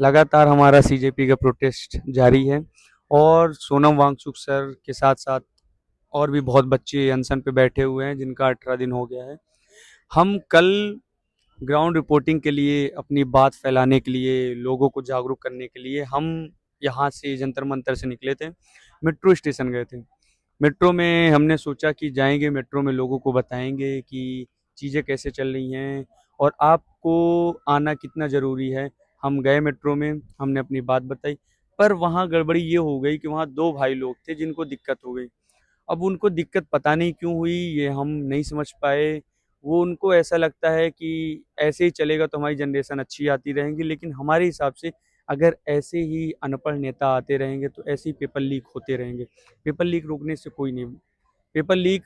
लगातार हमारा सीजेपी का प्रोटेस्ट जारी है और सोनम वांगचुक सर के साथ साथ और भी बहुत बच्चे अनशन पे बैठे हुए हैं जिनका 18 दिन हो गया है। हम कल ग्राउंड रिपोर्टिंग के लिए अपनी बात फैलाने के लिए लोगों को जागरूक करने के लिए हम यहाँ से जंतर मंतर से निकले थे, मेट्रो स्टेशन गए थे। मेट्रो में हमने सोचा कि जाएंगे मेट्रो में लोगों को बताएंगे कि चीज़ें कैसे चल रही हैं और आपको आना कितना ज़रूरी है। हम गए मेट्रो में, हमने अपनी बात बताई, पर वहाँ गड़बड़ी ये हो गई कि वहाँ दो भाई लोग थे जिनको दिक्कत हो गई। अब उनको दिक्कत पता नहीं क्यों हुई, ये हम नहीं समझ पाए। वो उनको ऐसा लगता है कि ऐसे ही चलेगा तो हमारी जनरेशन अच्छी आती रहेंगी, लेकिन हमारे हिसाब से अगर ऐसे ही अनपढ़ नेता आते रहेंगे तो ऐसे ही पेपर लीक होते रहेंगे। पेपर लीक रोकने से कोई नहीं पेपर लीक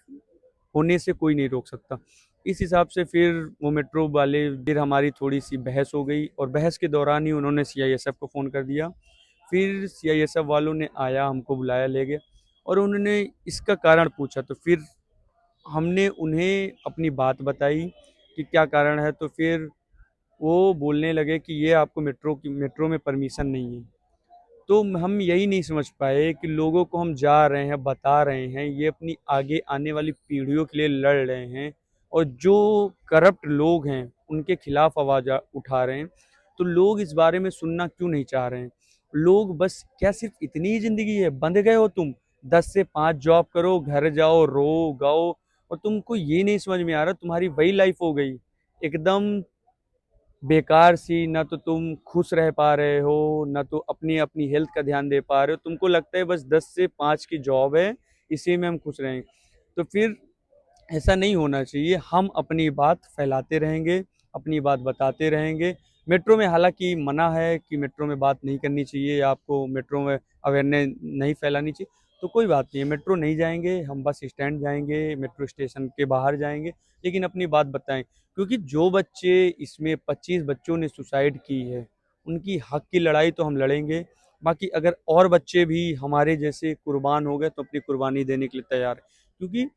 होने से कोई नहीं रोक सकता। इस हिसाब से फिर वो मेट्रो वाले, फिर हमारी थोड़ी सी बहस हो गई और बहस के दौरान ही उन्होंने सीआईएसएफ को फ़ोन कर दिया। फिर सीआईएसएफ वालों ने आया, हमको बुलाया, ले गया और उन्होंने इसका कारण पूछा। तो फिर हमने उन्हें अपनी बात बताई कि क्या कारण है। तो फिर वो बोलने लगे कि ये आपको मेट्रो में परमिशन नहीं है। तो हम यही नहीं समझ पाए कि लोगों को हम जा रहे हैं, बता रहे हैं, ये अपनी आगे आने वाली पीढ़ियों के लिए लड़ रहे हैं और जो करप्ट लोग हैं उनके खिलाफ आवाज़ उठा रहे हैं। तो लोग इस बारे में सुनना क्यों नहीं चाह रहे हैं? लोग बस क्या सिर्फ इतनी ही ज़िंदगी है? बंध गए हो तुम? 10 से 5 जॉब करो, घर जाओ, रो, गाओ, और तुमको ये नहीं समझ में आ रहा तुम्हारी वही लाइफ हो गई एकदम बेकार सी। ना तो तुम खुश रह पा रहे हो, ना तो अपनी अपनी हेल्थ का ध्यान दे पा रहे हो। तुमको लगता है बस 10 से 5 की जॉब है, इसी में हम खुश रहेंगे। तो फिर ऐसा नहीं होना चाहिए। हम अपनी बात फैलाते रहेंगे, अपनी बात बताते रहेंगे। मेट्रो में हालांकि मना है कि मेट्रो में बात नहीं करनी चाहिए, आपको मेट्रो में अवेयरनेस नहीं फैलानी चाहिए। तो कोई बात नहीं है, मेट्रो नहीं जाएंगे, हम बस स्टैंड जाएंगे, मेट्रो स्टेशन के बाहर जाएंगे, लेकिन अपनी बात बताएं। क्योंकि जो बच्चे, इसमें 25 बच्चों ने सुसाइड की है, उनकी हक की लड़ाई तो हम लड़ेंगे। बाकी अगर और बच्चे भी हमारे जैसे कुर्बान हो गए तो अपनी कुर्बानी देने के लिए तैयार है। क्योंकि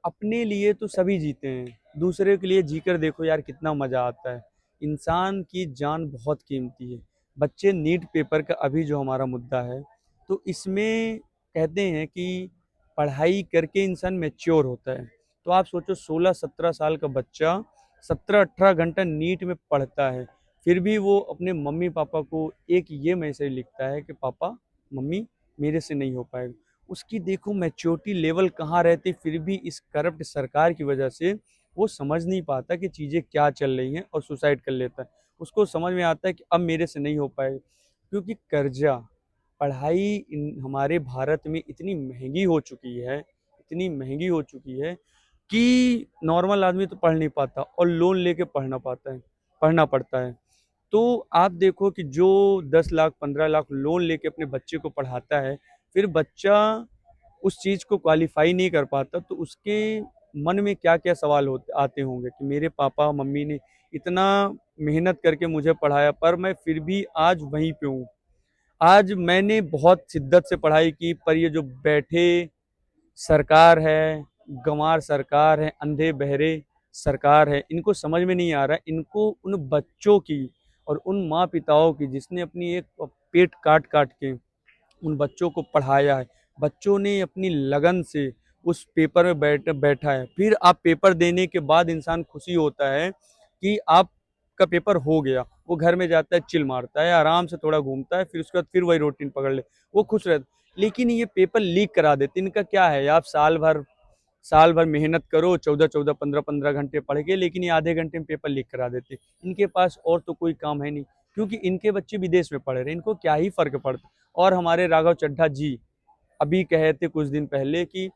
अपने लिए तो सभी जीते हैं, दूसरे के लिए जीकर देखो यार कितना मजा आता है। इंसान की जान बहुत कीमती है। बच्चे, नीट पेपर का अभी जो हमारा मुद्दा है, तो इसमें कहते हैं कि पढ़ाई करके इंसान मैच्योर होता है। तो आप सोचो 16-17 साल का बच्चा 17-18 घंटा नीट में पढ़ता है, फिर भी वो अपने मम्मी पापा को एक ये मैसेज लिखता है कि पापा, मम्मी, मेरे से नहीं हो पाएगा। उसकी देखो मैच्योरिटी लेवल कहाँ रहती, फिर भी इस करप्ट सरकार की वजह से वो समझ नहीं पाता कि चीज़ें क्या चल रही हैं और सुसाइड कर लेता है। उसको समझ में आता है कि अब मेरे से नहीं हो पाएगा। क्योंकि कर्जा, पढ़ाई हमारे भारत में इतनी महंगी हो चुकी है, इतनी महंगी हो चुकी है कि नॉर्मल आदमी तो पढ़ नहीं पाता और लोन लेके पढ़ना पड़ता है। तो आप देखो कि जो 10 लाख 15 लाख लोन लेके अपने बच्चे को पढ़ाता है, फिर बच्चा उस चीज़ को क्वालिफाई नहीं कर पाता, तो उसके मन में क्या क्या सवाल होते आते होंगे कि मेरे पापा मम्मी ने इतना मेहनत करके मुझे पढ़ाया, पर मैं फिर भी आज वहीं पे हूँ। आज मैंने बहुत शिद्दत से पढ़ाई की, पर ये जो बैठे सरकार है, गंवार सरकार है, अंधे बहरे सरकार है, इनको समझ में नहीं आ रहा है। इनको उन बच्चों की और उन माँ पिताओं की जिसने अपनी एक पेट काट काट के उन बच्चों को पढ़ाया है, बच्चों ने अपनी लगन से उस पेपर में बैठा है। फिर आप पेपर देने के बाद इंसान खुशी होता है कि आपका पेपर हो गया। वो घर में जाता है, चिल मारता है, आराम से थोड़ा घूमता है, फिर उसके बाद फिर वही रूटीन पकड़ ले, वो खुश रहता है। लेकिन ये पेपर लीक करा देते, इनका क्या है? आप साल भर मेहनत करो, 14-14 15-15 घंटे पढ़ के, लेकिन ये आधे घंटे में पेपर लीक करा देते। इनके पास और तो कोई काम है नहीं, क्योंकि इनके बच्चे विदेश में पढ़ रहे हैं, इनको क्या ही फर्क पड़ता। और हमारे राघव चड्ढा जी अभी कहे थे कुछ दिन पहले कि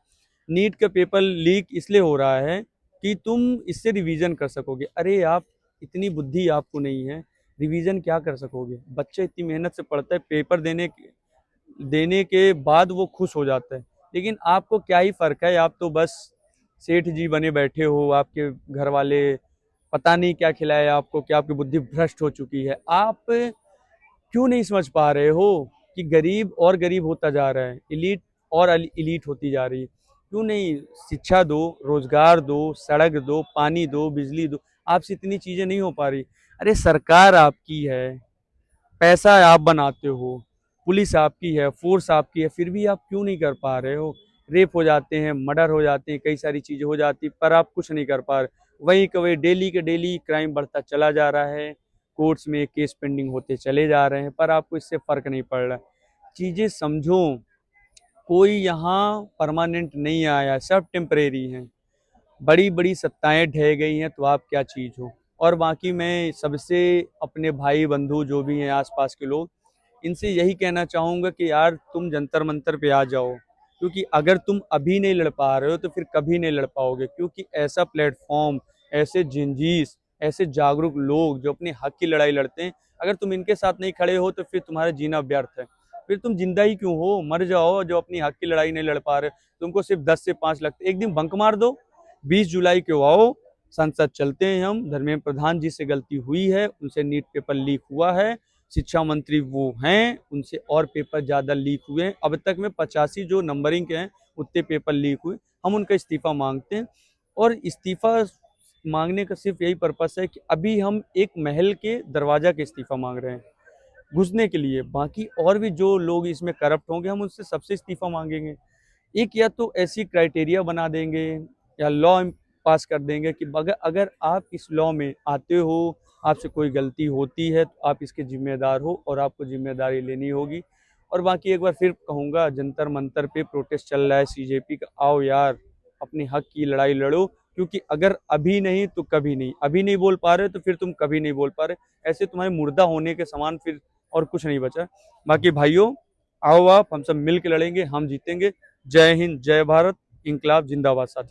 नीट का पेपर लीक इसलिए हो रहा है कि तुम इससे रिवीजन कर सकोगे। अरे आप, इतनी बुद्धि आपको नहीं है, रिवीजन क्या कर सकोगे? बच्चा इतनी मेहनत से पढ़ता है, पेपर देने के बाद वो खुश हो जाता है, लेकिन आपको क्या ही फर्क है? आप तो बस सेठ जी बने बैठे हो, आपके घर वाले पता नहीं क्या खिलाए आपको, क्या आपकी बुद्धि भ्रष्ट हो चुकी है। आप क्यों नहीं समझ पा रहे हो कि गरीब और गरीब होता जा रहा है, इलीट और इलीट होती जा रही है? क्यों नहीं शिक्षा दो, रोजगार दो, सड़क दो, पानी दो, बिजली दो। आपसे इतनी चीजें नहीं हो पा रही। अरे सरकार आपकी है, पैसा आप बनाते हो, पुलिस आपकी है, फोर्स आपकी है, फिर भी आप क्यों नहीं कर पा रहे हो? रेप हो जाते हैं, मर्डर हो जाते हैं, कई सारी चीज़ें हो जाती, पर आप कुछ नहीं कर पा रहे। वहीं के वहीं डेली के डेली क्राइम बढ़ता चला जा रहा है, कोर्ट्स में केस पेंडिंग होते चले जा रहे हैं, पर आपको इससे फ़र्क नहीं पड़ रहा। चीज़ें समझो, कोई यहाँ परमानेंट नहीं आया, सब टेम्परेरी हैं। बड़ी बड़ी सत्ताएं ढह गई हैं तो आप क्या चीज़ हो। और बाकी मैं सबसे, अपने भाई बंधु जो भी हैं आसपास के लोग, इनसे यही कहना चाहूँगा कि यार तुम जंतर मंतर पे आ जाओ, क्योंकि अगर तुम अभी नहीं लड़ पा रहे हो तो फिर कभी नहीं लड़ पाओगे। क्योंकि ऐसा प्लेटफॉर्म, ऐसे जिंजीस, ऐसे जागरूक लोग जो अपने हक की लड़ाई लड़ते हैं, अगर तुम इनके साथ नहीं खड़े हो तो फिर तुम्हारा जीना व्यर्थ है। फिर तुम जिंदा ही क्यों हो, मर जाओ। जो अपनी हक की लड़ाई नहीं लड़ पा रहे, तुमको सिर्फ 10 से 5 लगते, एक दिन बंक मार दो, 20 जुलाई को आओ, संसद चलते हैं हम। धर्मेंद्र प्रधान जी से गलती हुई है, उनसे नीट पेपर लीक हुआ है, शिक्षा मंत्री वो हैं, उनसे और पेपर ज़्यादा लीक हुए हैं। अब तक में 85 जो नंबरिंग के हैं उतने पेपर लीक हुए। हम उनका इस्तीफ़ा मांगते हैं, और इस्तीफ़ा मांगने का सिर्फ यही पर्पस है कि अभी हम एक महल के दरवाजा के इस्तीफ़ा मांग रहे हैं घुसने के लिए। बाकी और भी जो लोग इसमें करप्ट होंगे, हम उससे सबसे इस्तीफ़ा मांगेंगे। एक या तो ऐसी क्राइटेरिया बना देंगे या लॉ पास कर देंगे कि अगर अगर आप इस लॉ में आते हो, आपसे कोई गलती होती है तो आप इसके जिम्मेदार हो और आपको जिम्मेदारी लेनी होगी। और बाकी एक बार फिर कहूँगा, जंतर मंतर पे प्रोटेस्ट चल रहा है सीजेपी का, आओ यार अपने हक की लड़ाई लड़ो। क्योंकि अगर अभी नहीं तो कभी नहीं, अभी नहीं बोल पा रहे तो फिर तुम कभी नहीं बोल पा रहे। ऐसे तुम्हारे मुर्दा होने के समान फिर और कुछ नहीं बचा। बाकी भाइयों, आओ आप, हम सब मिल के लड़ेंगे, हम जीतेंगे। जय हिंद, जय भारत, इंकलाब जिंदाबाद साथी।